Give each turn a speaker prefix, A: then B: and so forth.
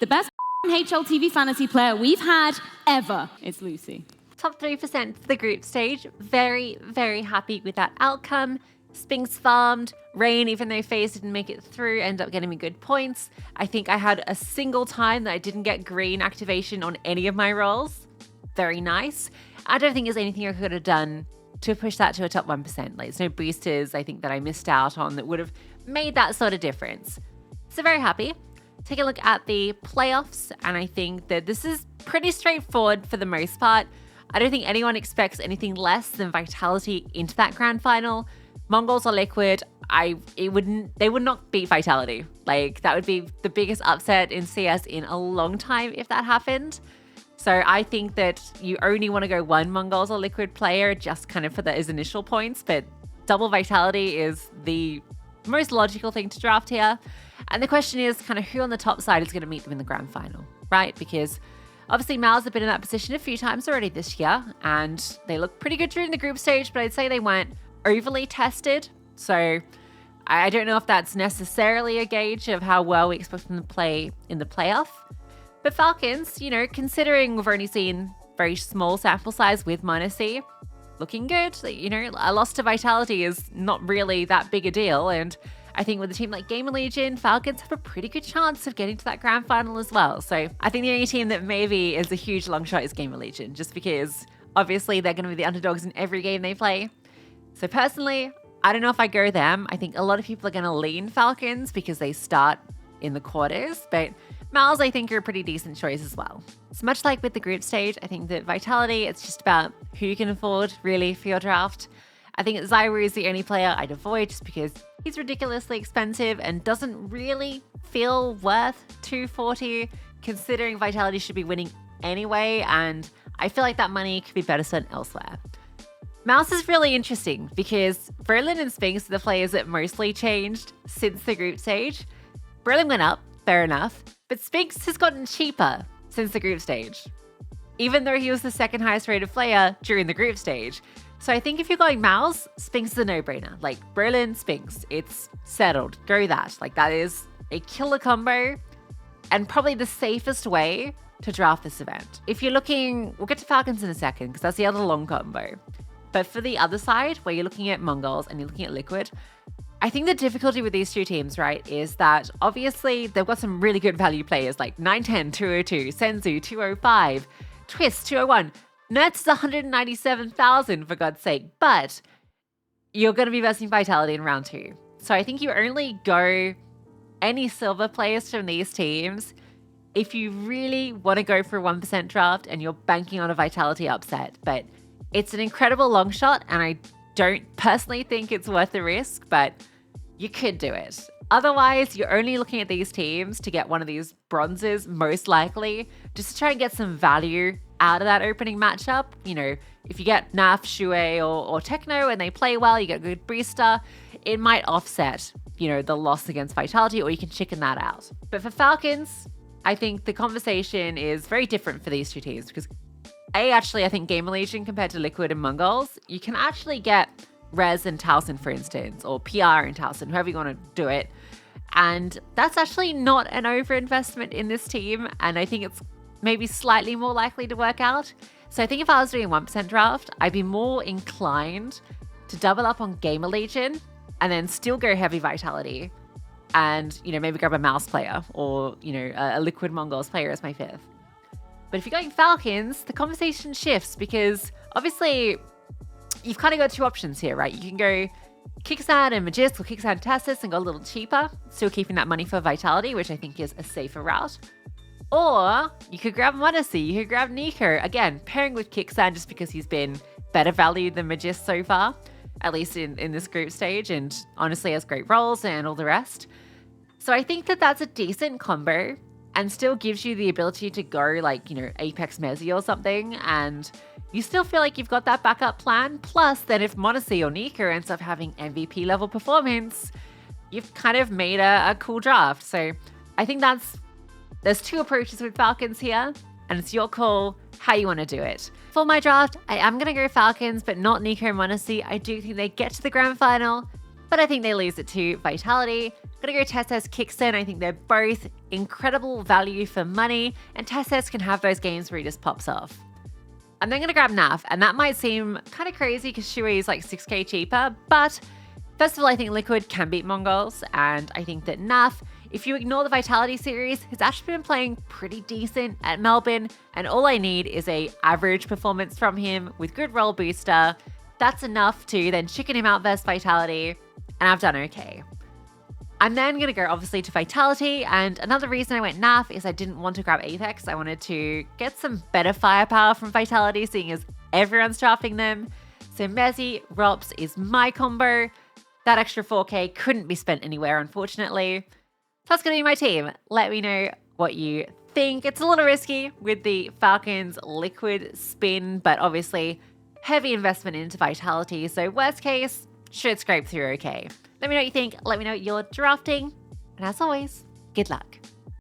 A: the best HLTV fantasy player we've had ever is Lucy.
B: Top 3% for the group stage. Very, very happy with that outcome. Spinks farmed. Rain, even though FaZe didn't make it through, ended up getting me good points. I think I had a single time that I didn't get green activation on any of my roles. Very nice. I don't think there's anything I could have done to push that to a top 1%. Like, there's no boosters I think that I missed out on that would have made that sort of difference. So very happy. Take a look at the playoffs, and I think that this is pretty straightforward for the most part. I don't think anyone expects anything less than Vitality into that grand final. Mongols or Liquid, they would not beat Vitality. Like, that would be the biggest upset in CS in a long time if that happened. So I think that you only want to go one Mongols or Liquid player just kind of for those initial points, but double Vitality is the most logical thing to draft here. And the question is kind of who on the top side is going to meet them in the grand final, right? Because obviously MOUZ have been in that position a few times already this year, and they look pretty good during the group stage, but I'd say they weren't overly tested. So I don't know if that's necessarily a gauge of how well we expect them to play in the playoff. But Falcons, considering we've only seen very small sample size with -C, looking good. A loss to Vitality is not really that big a deal. And I think with a team like Gamer Legion, Falcons have a pretty good chance of getting to that grand final as well. So I think the only team that maybe is a huge long shot is Gamer Legion, just because obviously they're going to be the underdogs in every game they play. So personally, I don't know if I go them. I think a lot of people are going to lean Falcons because they start in the quarters, but MOUZ, I think, are a pretty decent choice as well. So much like with the group stage, I think that Vitality, it's just about who you can afford, really, for your draft. I think Zyru is the only player I'd avoid just because he's ridiculously expensive and doesn't really feel worth 240, considering Vitality should be winning anyway, and I feel like that money could be better spent elsewhere. MOUZ is really interesting because Berlin and Spinks are the players that mostly changed since the group stage. Berlin went up, fair enough, but Spinks has gotten cheaper since the group stage, even though he was the second highest rated player during the group stage. So I think if you're going MOUZ, Spinks is a no-brainer. Like, Berlin, Spinks, it's settled. Go that. Like, that is a killer combo and probably the safest way to draft this event. If you're looking, we'll get to Falcons in a second because that's the other long combo. But for the other side, where you're looking at Mongols and you're looking at Liquid, I think the difficulty with these two teams, right, is that obviously they've got some really good value players like 910, 202, Senzu, 205, Twist, 201. Nerds is 197,000 for God's sake, but you're going to be versing Vitality in round 2. So I think you only go any silver players from these teams if you really want to go for a 1% draft and you're banking on a Vitality upset. But it's an incredible long shot, and I don't personally think it's worth the risk, but you could do it. Otherwise, you're only looking at these teams to get one of these bronzes, most likely, just to try and get some value out of that opening matchup. If you get Naf, Shue, or Techno and they play well, you get a good booster, it might offset, the loss against Vitality, or you can chicken that out. But for Falcons, I think the conversation is very different for these two teams because I think Gamer Legion compared to Liquid and Mongols, you can actually get Rez and Towson, for instance, or PR and Towson, however you want to do it. And that's actually not an overinvestment in this team. And I think it's maybe slightly more likely to work out. So I think if I was doing a 1% draft, I'd be more inclined to double up on Gamer Legion and then still go heavy Vitality and, maybe grab a MOUZ player or, a Liquid Mongols player as my 5th. But if you're going Falcons, the conversation shifts because obviously you've kind of got two options here, right? You can go Kicksand and Magisk or Kicksand and Tassis and go a little cheaper, still keeping that money for Vitality, which I think is a safer route. Or you could grab MOUZ, you could grab Nico, again, pairing with Kicksand just because he's been better valued than Magisk so far, at least in this group stage, and honestly has great roles and all the rest. So I think that that's a decent combo and still gives you the ability to go Apex Mezzi or something, and you still feel like you've got that backup plan. Plus, then if MOUZ or Nico ends up having MVP level performance, you've kind of made a cool draft. So I think there's two approaches with Falcons here, and it's your call how you want to do it. For my draft, I am going to go Falcons, but not Nico and MOUZ. I do think they get to the grand final, but I think they lose it to Vitality. Gonna go Tesses Kickstone. I think they're both incredible value for money, and Tesses can have those games where he just pops off. I'm then gonna grab Naf, and that might seem kind of crazy because Shui is like 6k cheaper, but first of all, I think Liquid can beat Mongols, and I think that Naf, if you ignore the Vitality series, has actually been playing pretty decent at Melbourne, and all I need is a average performance from him with good roll booster. That's enough to then chicken him out versus Vitality, and I've done okay. I'm then going to go obviously to Vitality, and another reason I went Naf is I didn't want to grab Apex. I wanted to get some better firepower from Vitality, seeing as everyone's drafting them. So Mezzy, Rops is my combo. That extra 4k couldn't be spent anywhere, unfortunately. That's going to be my team. Let me know what you think. It's a little risky with the Falcons Liquid spin, but obviously heavy investment into Vitality. So worst case, should scrape through okay. Let me know what you think. Let me know what you're drafting. And as always, good luck.